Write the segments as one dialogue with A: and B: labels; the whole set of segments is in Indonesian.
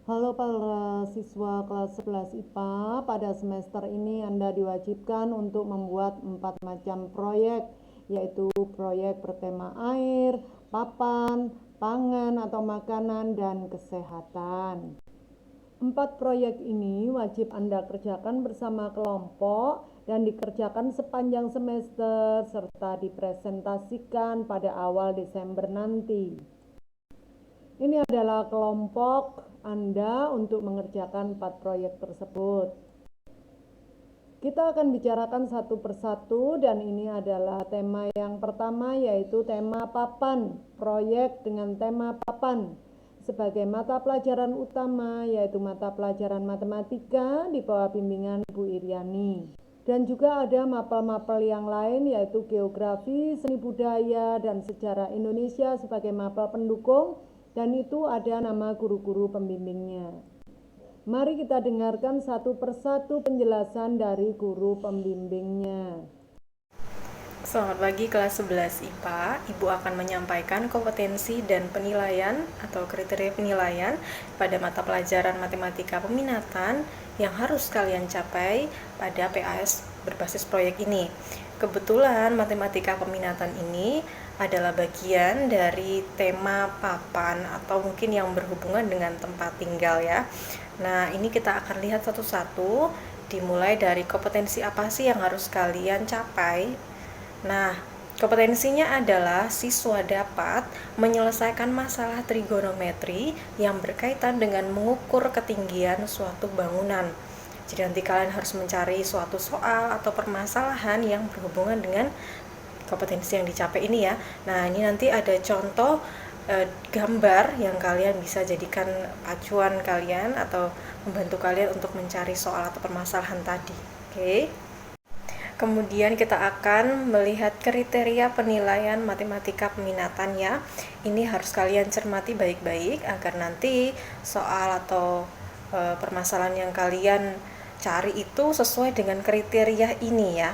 A: Halo para siswa kelas 11 IPA, pada semester ini Anda diwajibkan untuk membuat 4 macam proyek, yaitu proyek bertema air, papan, pangan atau makanan, dan kesehatan. 4 proyek ini wajib Anda kerjakan bersama kelompok dan dikerjakan sepanjang semester serta dipresentasikan pada awal Desember nanti. Ini adalah kelompok Anda untuk mengerjakan 4 proyek tersebut. Kita akan bicarakan satu persatu dan ini adalah tema yang pertama, yaitu tema papan. Proyek dengan tema papan sebagai mata pelajaran utama, yaitu mata pelajaran matematika di bawah bimbingan Bu Iriani. Dan juga ada mapel-mapel yang lain, yaitu geografi, seni budaya, dan sejarah Indonesia sebagai mapel pendukung, dan itu ada nama guru-guru pembimbingnya. Mari kita dengarkan satu persatu penjelasan dari guru pembimbingnya.
B: Selamat pagi kelas 11 IPA. Ibu akan menyampaikan kompetensi dan penilaian atau kriteria penilaian pada mata pelajaran matematika peminatan yang harus kalian capai pada PAS berbasis proyek ini. Kebetulan matematika peminatan ini adalah bagian dari tema papan atau mungkin yang berhubungan dengan tempat tinggal ya. Nah, ini kita akan lihat satu-satu, dimulai dari kompetensi apa sih yang harus kalian capai. Nah, kompetensinya adalah siswa dapat menyelesaikan masalah trigonometri yang berkaitan dengan mengukur ketinggian suatu bangunan. Jadi nanti kalian harus mencari suatu soal atau permasalahan yang berhubungan dengan kompetensi yang dicapai ini ya. Nah, ini nanti ada contoh gambar yang kalian bisa jadikan acuan kalian atau membantu kalian untuk mencari soal atau permasalahan tadi. Oke. Kemudian kita akan melihat kriteria penilaian matematika peminatannya. Ini harus kalian cermati baik-baik agar nanti soal atau permasalahan yang kalian cari itu sesuai dengan kriteria ini ya.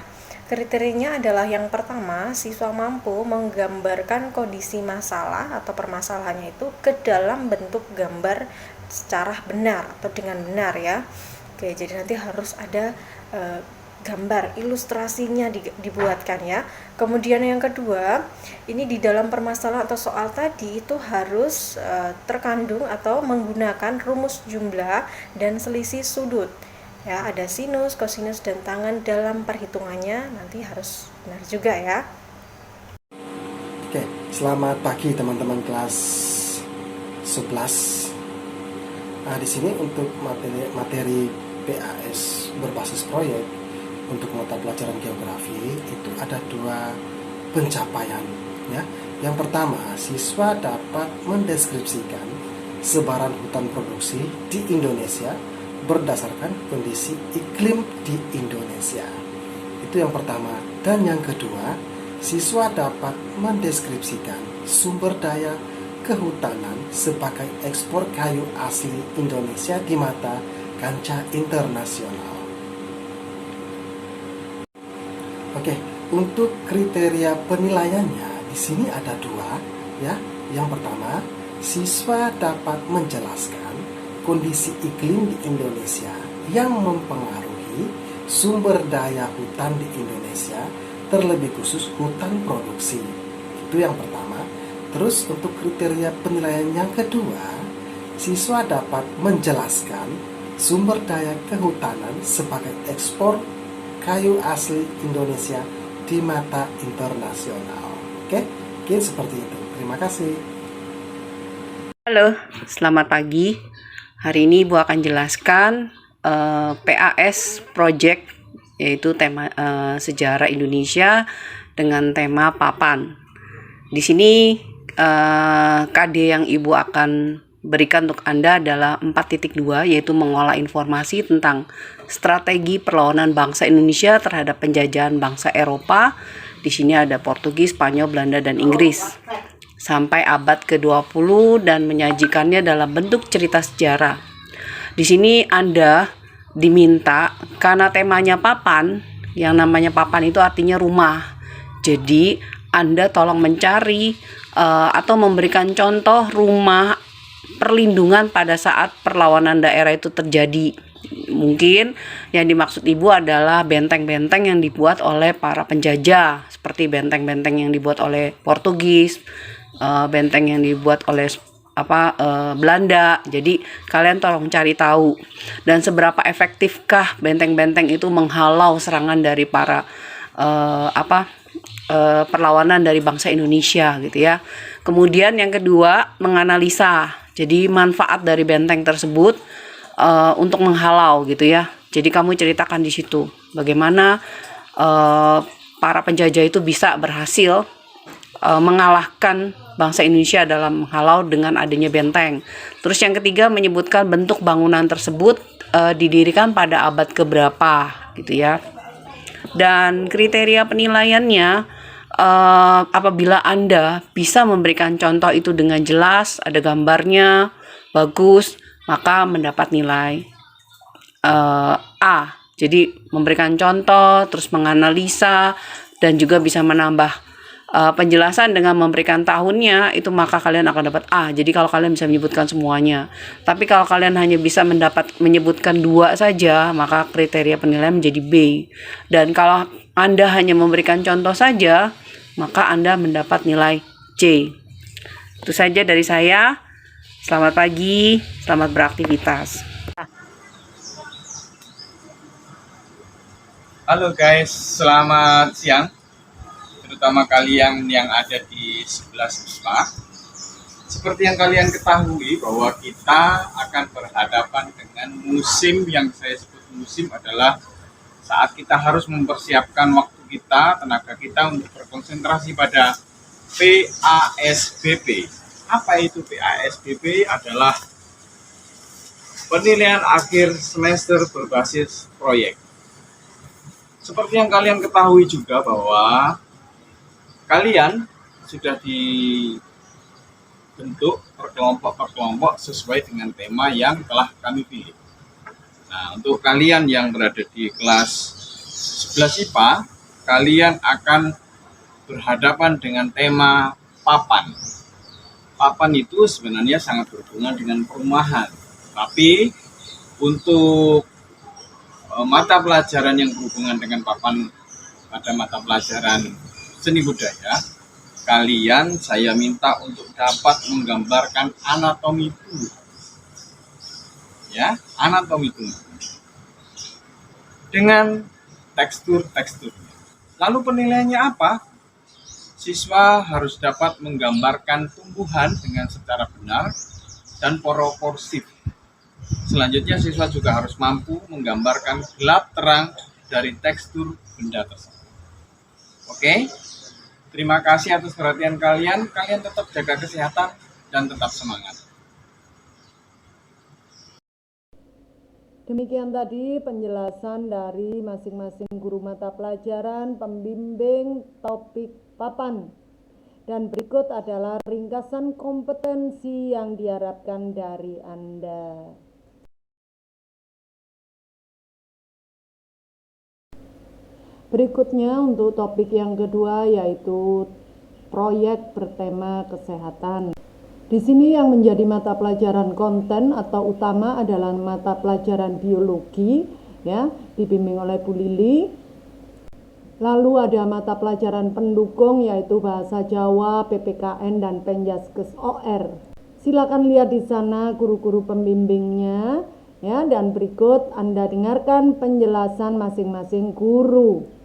B: Kriterianya adalah yang pertama, siswa mampu menggambarkan kondisi masalah atau permasalahannya itu ke dalam bentuk gambar secara benar atau dengan benar ya. Oke, jadi nanti harus ada gambar ilustrasinya dibuatkan ya. Kemudian yang kedua, ini di dalam permasalahan atau soal tadi itu harus terkandung atau menggunakan rumus jumlah dan selisih sudut. Ya, ada sinus, kosinus, dan tangan dalam perhitungannya nanti harus benar juga ya.
C: Oke, selamat pagi teman-teman kelas 11. Nah, di sini untuk materi PAS berbasis proyek untuk mata pelajaran geografi itu ada 2 pencapaian ya. Yang pertama, siswa dapat mendeskripsikan sebaran hutan produksi di Indonesia berdasarkan kondisi iklim di Indonesia. Itu yang pertama. Dan yang kedua, siswa dapat mendeskripsikan sumber daya kehutanan sebagai ekspor kayu asli Indonesia di mata kancah internasional. Oke, untuk kriteria penilaiannya di sini ada 2 ya. Yang pertama, siswa dapat menjelaskan kondisi iklim di Indonesia yang mempengaruhi sumber daya hutan di Indonesia, terlebih khusus hutan produksi. Itu yang pertama. Terus untuk kriteria penilaian yang kedua, siswa dapat menjelaskan sumber daya kehutanan sebagai ekspor kayu asli Indonesia di mata internasional. Oke, seperti itu. Terima kasih.
D: Halo, selamat pagi. Hari ini Ibu akan jelaskan PAS Project, yaitu tema sejarah Indonesia dengan tema papan. Di sini KD yang Ibu akan berikan untuk Anda adalah 4.2, yaitu mengolah informasi tentang strategi perlawanan bangsa Indonesia terhadap penjajahan bangsa Eropa. Di sini ada Portugis, Spanyol, Belanda, dan Inggris sampai abad ke-20 dan menyajikannya dalam bentuk cerita sejarah. Di sini Anda diminta, karena temanya papan, yang namanya papan itu artinya rumah. Jadi Anda tolong mencari atau memberikan contoh rumah perlindungan pada saat perlawanan daerah itu terjadi. Mungkin yang dimaksud Ibu adalah benteng-benteng yang dibuat oleh para penjajah, seperti benteng-benteng yang dibuat oleh Portugis, benteng yang dibuat oleh Belanda. Jadi kalian tolong cari tahu, dan seberapa efektifkah benteng-benteng itu menghalau serangan dari para perlawanan dari bangsa Indonesia gitu ya. Kemudian yang kedua, menganalisa. Jadi manfaat dari benteng tersebut untuk menghalau gitu ya. Jadi kamu ceritakan di situ bagaimana para penjajah itu bisa berhasil mengalahkan bangsa Indonesia dalam menghalau dengan adanya benteng. Terus yang ketiga, menyebutkan bentuk bangunan tersebut didirikan pada abad keberapa gitu ya. Dan kriteria penilaiannya, apabila Anda bisa memberikan contoh itu dengan jelas, ada gambarnya, bagus, maka mendapat nilai A. Jadi memberikan contoh, terus menganalisa, dan juga bisa menambah penjelasan dengan memberikan tahunnya, itu maka kalian akan dapat A. Jadi kalau kalian bisa menyebutkan semuanya. Tapi kalau kalian hanya bisa menyebutkan 2 saja, maka kriteria penilaian menjadi B. Dan kalau Anda hanya memberikan contoh saja, maka Anda mendapat nilai C. Itu saja dari saya. Selamat pagi, selamat beraktivitas.
E: Halo guys, selamat siang. Terutama kalian yang ada di sebelah siswa. Seperti yang kalian ketahui bahwa kita akan berhadapan dengan musim yang saya sebut musim adalah saat kita harus mempersiapkan waktu kita, tenaga kita untuk berkonsentrasi pada PASBB. Apa itu PASBB? Adalah penilaian akhir semester berbasis proyek. Seperti yang kalian ketahui juga bahwa kalian sudah dibentuk per kelompok sesuai dengan tema yang telah kami pilih. Nah, untuk kalian yang berada di kelas 11 IPA, kalian akan berhadapan dengan tema papan. Papan itu sebenarnya sangat berhubungan dengan perumahan. Tapi untuk mata pelajaran yang berhubungan dengan papan pada mata pelajaran seni budaya, kalian saya minta untuk dapat menggambarkan anatomi tubuh. Ya, anatomi tubuh. Dengan tekstur-teksturnya. Lalu penilaiannya apa? Siswa harus dapat menggambarkan tumbuhan dengan secara benar dan proportif. Selanjutnya siswa juga harus mampu menggambarkan gelap terang dari tekstur benda tersebut. Oke? Terima kasih atas perhatian kalian. Kalian tetap jaga kesehatan dan tetap semangat.
A: Demikian tadi penjelasan dari masing-masing guru mata pelajaran pembimbing topik papan. Dan berikut adalah ringkasan kompetensi yang diharapkan dari Anda. Berikutnya untuk topik yang kedua yaitu proyek bertema kesehatan. Di sini yang menjadi mata pelajaran konten atau utama adalah mata pelajaran biologi, ya, dibimbing oleh Bu Lili. Lalu ada mata pelajaran pendukung yaitu bahasa Jawa, PPKN dan Penjaskes OR. Silakan lihat di sana guru-guru pembimbingnya, ya, dan berikut Anda dengarkan penjelasan masing-masing guru.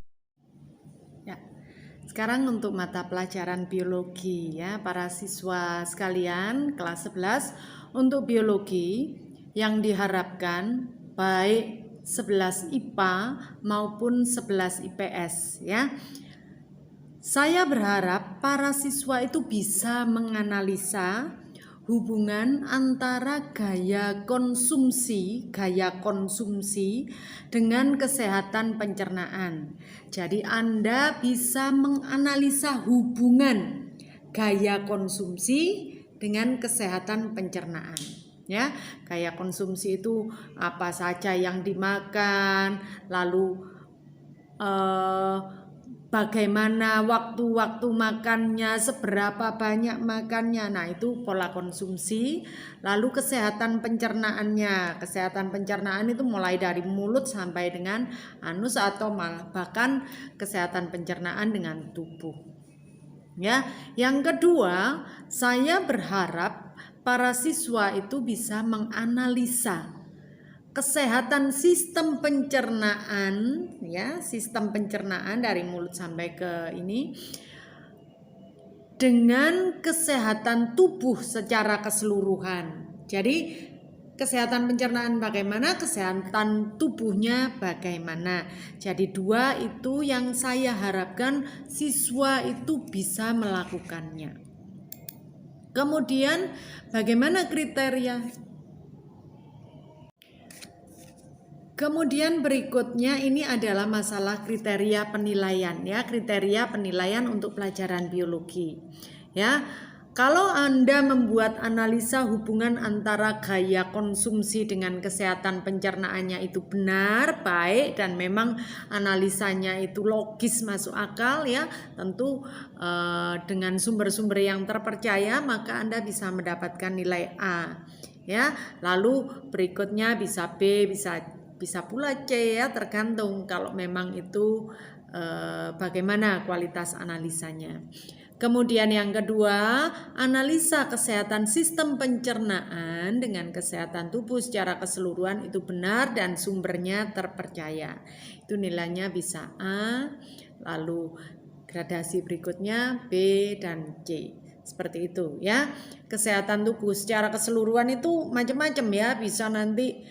F: Sekarang untuk mata pelajaran biologi ya, para siswa sekalian kelas 11 untuk biologi yang diharapkan baik 11 IPA maupun 11 IPS ya. Saya berharap para siswa itu bisa menganalisa hubungan antara gaya konsumsi dengan kesehatan pencernaan. Jadi Anda bisa menganalisa hubungan gaya konsumsi dengan kesehatan pencernaan. Ya, gaya konsumsi itu apa saja yang dimakan, lalu bagaimana waktu-waktu makannya, seberapa banyak makannya. Nah, itu pola konsumsi. Lalu kesehatan pencernaannya. Kesehatan pencernaan itu mulai dari mulut sampai dengan anus atau bahkan kesehatan pencernaan dengan tubuh. Ya, yang kedua, saya berharap para siswa itu bisa menganalisa kesehatan sistem pencernaan, ya, sistem pencernaan dari mulut sampai ke ini dengan kesehatan tubuh secara keseluruhan. Jadi kesehatan pencernaan bagaimana, kesehatan tubuhnya bagaimana. Jadi dua itu yang saya harapkan siswa itu bisa melakukannya. Kemudian bagaimana kriteria? Kemudian berikutnya ini adalah masalah kriteria penilaian, ya, kriteria penilaian untuk pelajaran biologi. Ya, kalau Anda membuat analisa hubungan antara gaya konsumsi dengan kesehatan pencernaannya itu benar, baik, dan memang analisanya itu logis, masuk akal, ya, tentu dengan sumber-sumber yang terpercaya, maka Anda bisa mendapatkan nilai A. Ya, lalu berikutnya bisa B, bisa pula C, ya, tergantung kalau memang itu bagaimana kualitas analisanya. Kemudian yang kedua, analisa kesehatan sistem pencernaan dengan kesehatan tubuh secara keseluruhan itu benar dan sumbernya terpercaya. Itu nilainya bisa A, lalu gradasi berikutnya B dan C. Seperti itu, ya. Kesehatan tubuh secara keseluruhan itu macam-macam, ya, bisa nanti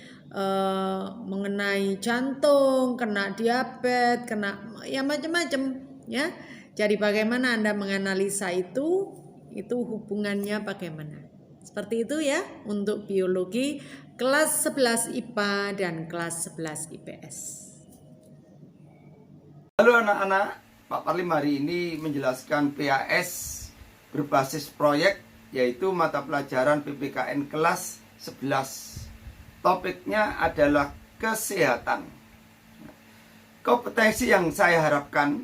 F: mengenai jantung, kena diabetes, kena ya macam-macam, ya. Jadi bagaimana Anda menganalisa itu hubungannya bagaimana. Seperti itu, ya, untuk biologi kelas 11 IPA dan kelas 11 IPS.
G: Halo anak-anak, Pak Parlim hari ini menjelaskan PAS berbasis proyek, yaitu mata pelajaran PPKN kelas 11. Topiknya adalah kesehatan. Kompetensi yang saya harapkan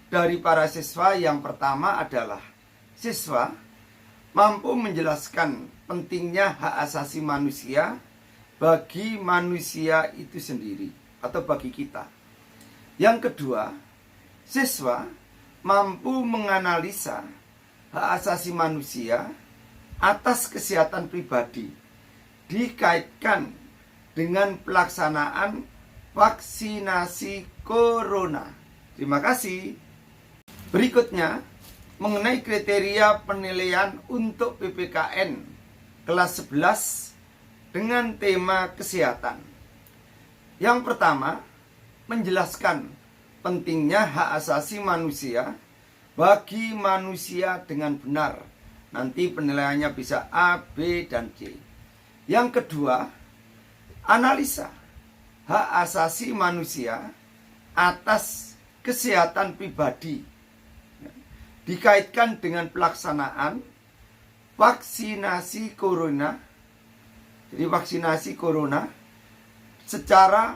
G: dari para siswa yang pertama adalah siswa mampu menjelaskan pentingnya hak asasi manusia bagi manusia itu sendiri atau bagi kita. Yang kedua, siswa mampu menganalisa hak asasi manusia atas kesehatan pribadi dikaitkan dengan pelaksanaan vaksinasi corona. Terima kasih. Berikutnya, mengenai kriteria penilaian untuk PPKN kelas 11 dengan tema kesehatan. Yang pertama, menjelaskan pentingnya hak asasi manusia bagi manusia dengan benar. Nanti penilaiannya bisa A, B, dan C. Yang kedua, analisa hak asasi manusia atas kesehatan pribadi dikaitkan dengan pelaksanaan vaksinasi corona. Jadi vaksinasi corona secara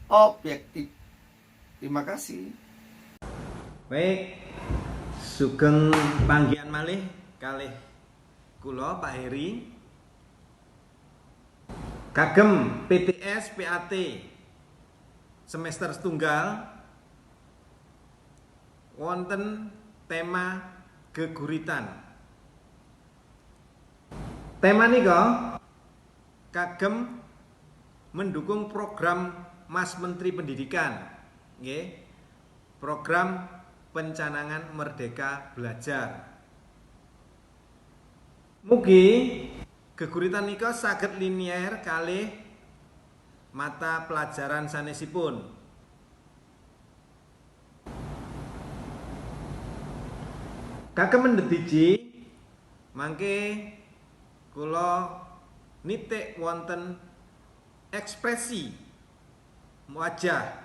G: objektif. Terima kasih.
H: Baik, sugeng panggihan malih kalih kula Pak Heri kagem PTS PAT semester setunggal wonten tema geguritan. Tema nika kagem mendukung program Mas Menteri Pendidikan, nggih. Program Pencanangan Merdeka Belajar. Mugi geguritan nika saged linier kalih mata pelajaran sanesipun. Kagem mendediji mangke kula nitik wonten ekspresi wajah,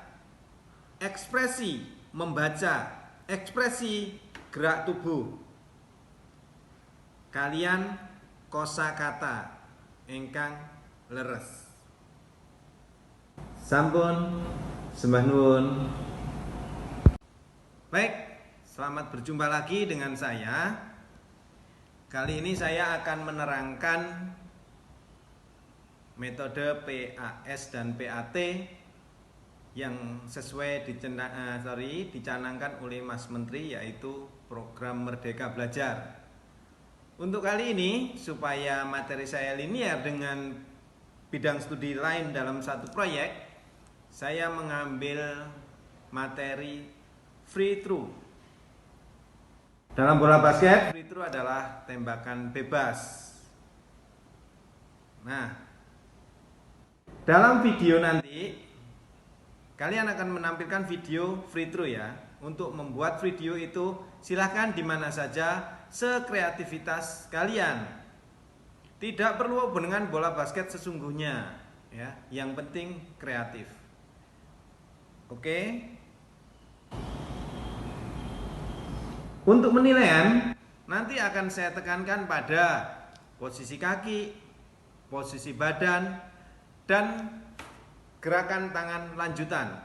H: ekspresi membaca, ekspresi gerak tubuh kalian kosakata ingkang leres. Sampun sembah nuwun. Baik, selamat berjumpa lagi dengan saya. Kali ini saya akan menerangkan metode PAS dan PAT yang sesuai dicanangkan oleh Mas Menteri, yaitu program Merdeka Belajar. Untuk kali ini, supaya materi saya linear dengan bidang studi lain dalam satu proyek, saya mengambil materi free throw. Dalam bola basket, free throw adalah tembakan bebas. Nah, dalam video nanti kalian akan menampilkan video free throw ya. Untuk membuat video itu silahkan di mana saja, sekreativitas kalian. Tidak perlu dengan bola basket sesungguhnya ya. Yang penting kreatif. Oke. Untuk penilaian nanti akan saya tekankan pada posisi kaki, posisi badan, dan gerakan tangan lanjutan.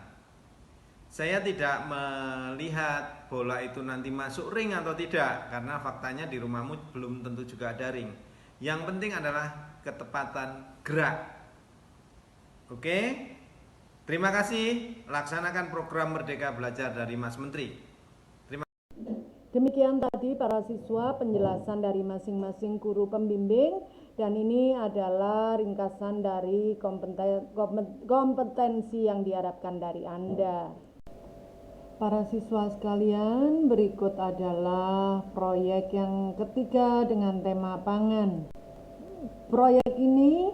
H: Saya tidak melihat bola itu nanti masuk ring atau tidak, karena faktanya di rumahmu belum tentu juga ada ring. Yang penting adalah ketepatan gerak. Oke? Terima kasih. Laksanakan program Merdeka Belajar dari Mas Menteri.
A: Demikian tadi para siswa penjelasan dari masing-masing guru pembimbing, dan ini adalah ringkasan dari kompetensi yang diharapkan dari Anda. Para siswa sekalian, berikut adalah proyek yang ketiga dengan tema pangan. Proyek ini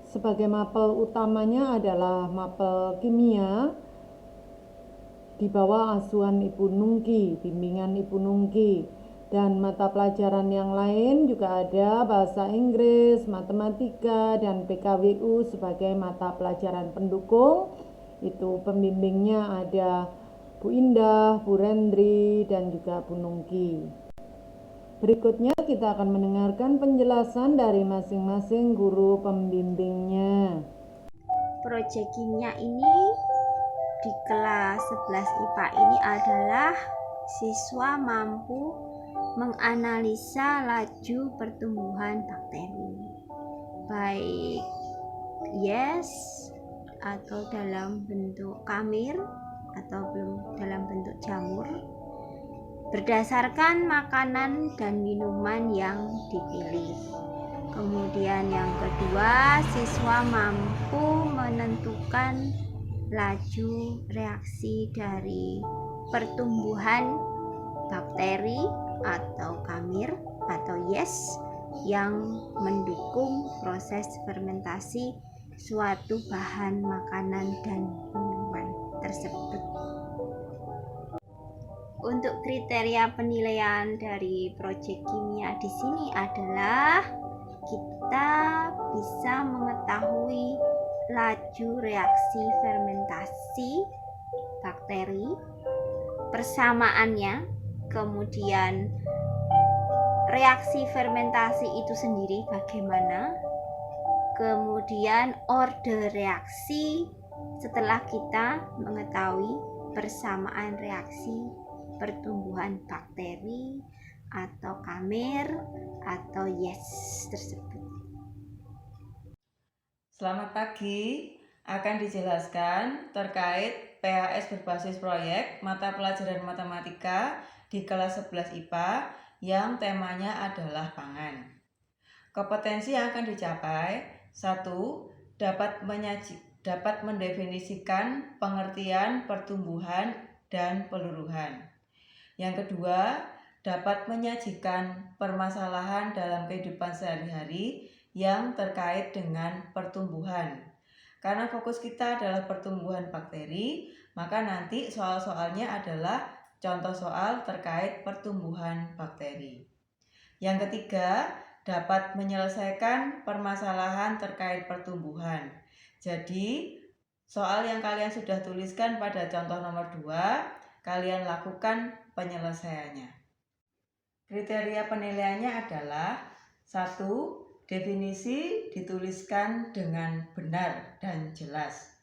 A: sebagai mapel utamanya adalah mapel kimia di bawah asuhan Ibu Nungki, bimbingan Ibu Nungki, dan mata pelajaran yang lain juga ada bahasa Inggris, matematika, dan PKWU sebagai mata pelajaran pendukung. Itu pembimbingnya ada Bu Indah, Bu Rendri, dan juga Bu Nungki. Berikutnya kita akan mendengarkan penjelasan dari masing-masing guru pembimbingnya.
I: Proyek kimia ini di kelas 11 IPA ini adalah siswa mampu menganalisa laju pertumbuhan bakteri, baik yes atau dalam bentuk kamir atau belum dalam bentuk jamur, berdasarkan makanan dan minuman yang dipilih. Kemudian yang kedua, siswa mampu menentukan laju reaksi dari pertumbuhan bakteri atau kamir atau yes yang mendukung proses fermentasi suatu bahan makanan dan minuman tersebut. Untuk kriteria penilaian dari proyek kimia di sini adalah kita bisa mengetahui laju reaksi fermentasi bakteri, persamaannya, kemudian reaksi fermentasi itu sendiri bagaimana, kemudian order reaksi setelah kita mengetahui persamaan reaksi pertumbuhan bakteri atau kamir atau yes tersebut.
J: Selamat pagi, akan dijelaskan terkait PAS berbasis proyek mata pelajaran matematika di kelas 11 IPA yang temanya adalah pangan. Kompetensi yang akan dicapai: 1. Dapat mendefinisikan pengertian pertumbuhan dan peluruhan. Yang kedua, dapat menyajikan permasalahan dalam kehidupan sehari-hari yang terkait dengan pertumbuhan. Karena fokus kita adalah pertumbuhan bakteri, maka nanti soal-soalnya adalah contoh soal terkait pertumbuhan bakteri. Yang ketiga, dapat menyelesaikan permasalahan terkait pertumbuhan. Jadi, soal yang kalian sudah tuliskan pada contoh nomor 2, kalian lakukan penyelesaiannya. Kriteria penilaiannya adalah: 1. Definisi dituliskan dengan benar dan jelas.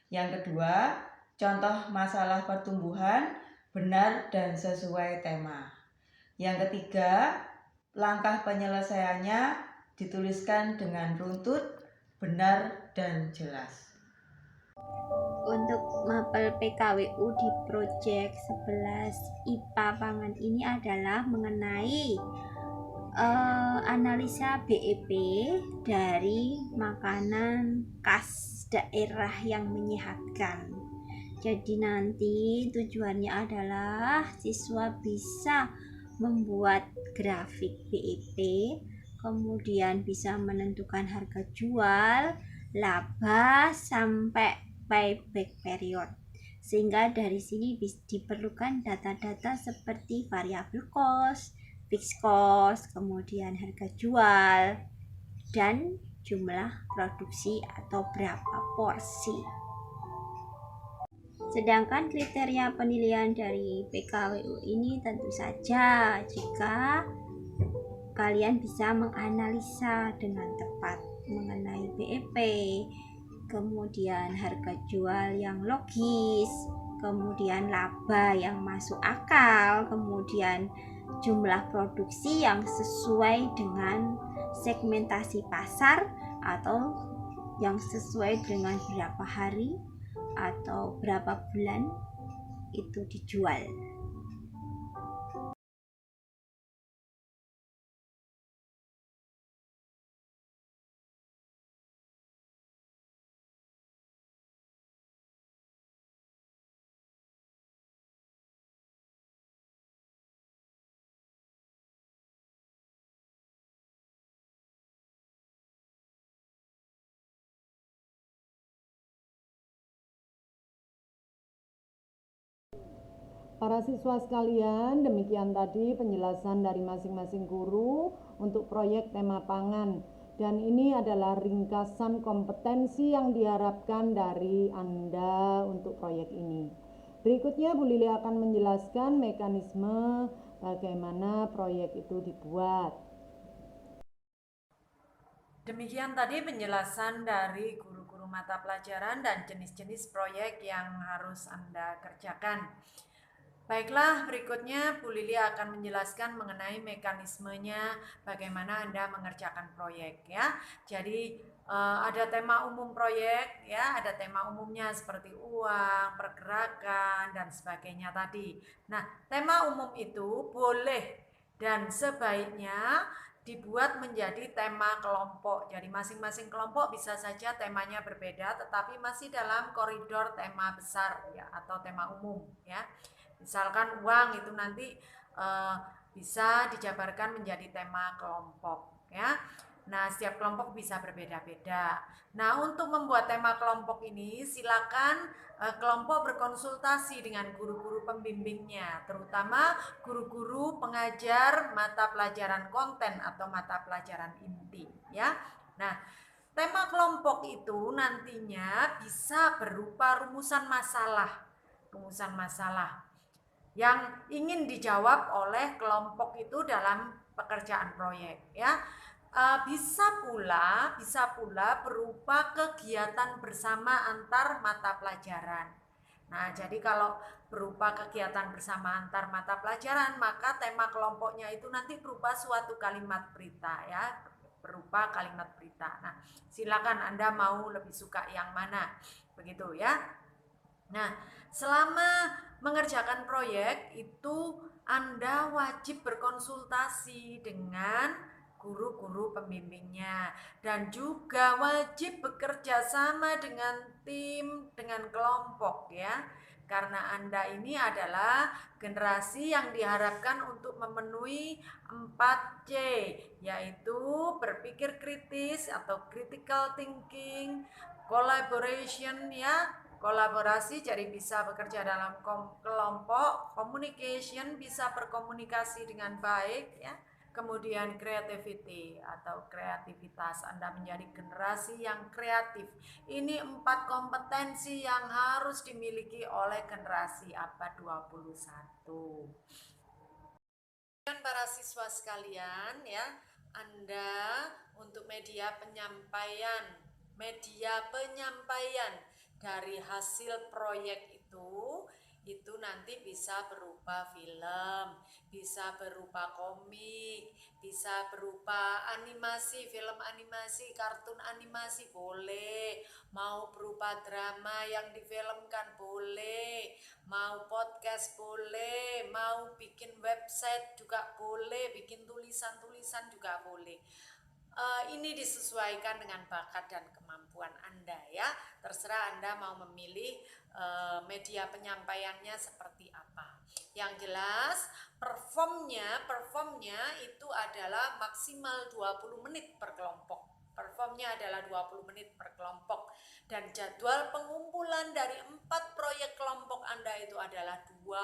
J: Yang kedua, contoh masalah pertumbuhan benar dan sesuai tema. Yang ketiga, langkah penyelesaiannya dituliskan dengan runtut, benar, dan jelas.
I: Untuk mapel PKWU di proyek 11 IPA Pangan ini adalah mengenai analisa BEP dari makanan khas daerah yang menyehatkan. Jadi nanti tujuannya adalah siswa bisa membuat grafik BEP, kemudian bisa menentukan harga jual, laba, sampai payback period. Sehingga dari sini diperlukan data-data seperti variabel cost, fixed cost, kemudian harga jual, dan jumlah produksi atau berapa porsi. Sedangkan kriteria penilaian dari PKWU ini tentu saja jika kalian bisa menganalisa dengan tepat mengenai BEP, kemudian harga jual yang logis, kemudian laba yang masuk akal, kemudian jumlah produksi yang sesuai dengan segmentasi pasar atau yang sesuai dengan berapa hari atau berapa bulan itu dijual.
A: Para siswa sekalian, demikian tadi penjelasan dari masing-masing guru untuk proyek tema pangan. Dan ini adalah ringkasan kompetensi yang diharapkan dari Anda untuk proyek ini. Berikutnya Bu Lili akan menjelaskan mekanisme bagaimana proyek itu dibuat.
B: Demikian tadi penjelasan dari guru-guru mata pelajaran dan jenis-jenis proyek yang harus Anda kerjakan. Baiklah, berikutnya Bu Lili akan menjelaskan mengenai mekanismenya bagaimana Anda mengerjakan proyek ya. Jadi ada tema umum proyek ya, ada tema umumnya seperti uang, pergerakan dan sebagainya tadi. Nah, tema umum itu boleh dan sebaiknya dibuat menjadi tema kelompok. Jadi masing-masing kelompok bisa saja temanya berbeda tetapi masih dalam koridor tema besar ya atau tema umum ya. Misalkan uang itu nanti bisa dijabarkan menjadi tema kelompok ya. Nah, setiap kelompok bisa berbeda-beda. Nah, untuk membuat tema kelompok ini silakan kelompok berkonsultasi dengan guru-guru pembimbingnya, terutama guru-guru pengajar mata pelajaran konten atau mata pelajaran inti ya. Nah, tema kelompok itu nantinya bisa berupa rumusan masalah yang ingin dijawab oleh kelompok itu dalam pekerjaan proyek ya. Bisa pula berupa kegiatan bersama antar mata pelajaran. Nah, jadi kalau berupa kegiatan bersama antar mata pelajaran, maka tema kelompoknya itu nanti berupa suatu kalimat berita ya, berupa kalimat berita. Nah, silakan Anda mau lebih suka yang mana, begitu ya. Nah, selama mengerjakan proyek itu Anda wajib berkonsultasi dengan guru-guru pembimbingnya dan juga wajib bekerja sama dengan tim, dengan kelompok ya. Karena Anda ini adalah generasi yang diharapkan untuk memenuhi 4C, yaitu berpikir kritis atau critical thinking, collaboration ya, kolaborasi jadi bisa bekerja dalam kelompok, communication bisa berkomunikasi dengan baik ya. Kemudian creativity atau kreativitas, Anda menjadi generasi yang kreatif. Ini 4 kompetensi yang harus dimiliki oleh generasi abad 21. Dan para siswa sekalian ya, Anda untuk media penyampaian dari hasil proyek
K: itu nanti bisa berupa film, bisa berupa komik, bisa berupa animasi, film animasi, kartun animasi boleh, mau berupa drama yang difilmkan boleh, mau podcast boleh, mau bikin website juga boleh, bikin tulisan-tulisan juga boleh. Ini disesuaikan dengan bakat dan kemampuan Anda ya. Terserah Anda mau memilih media penyampaiannya seperti apa. Yang jelas performnya itu adalah maksimal 20 menit per kelompok. Performnya adalah 20 menit per kelompok. Dan jadwal pengumpulan dari 4 proyek kelompok Anda itu adalah 29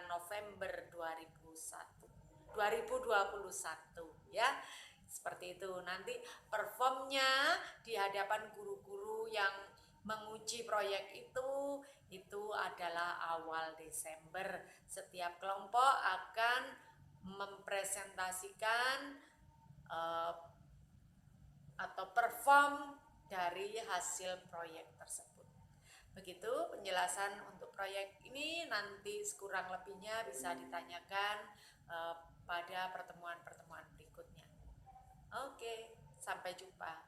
K: November 2021 ya. Seperti itu. Nanti performnya di hadapan guru-guru yang menguji proyek itu adalah awal Desember. Setiap kelompok akan mempresentasikan atau perform dari hasil proyek tersebut. Begitu penjelasan untuk proyek ini, nanti kurang lebihnya bisa ditanyakan pada pertemuan-pertemuan berikutnya. Oke, sampai jumpa.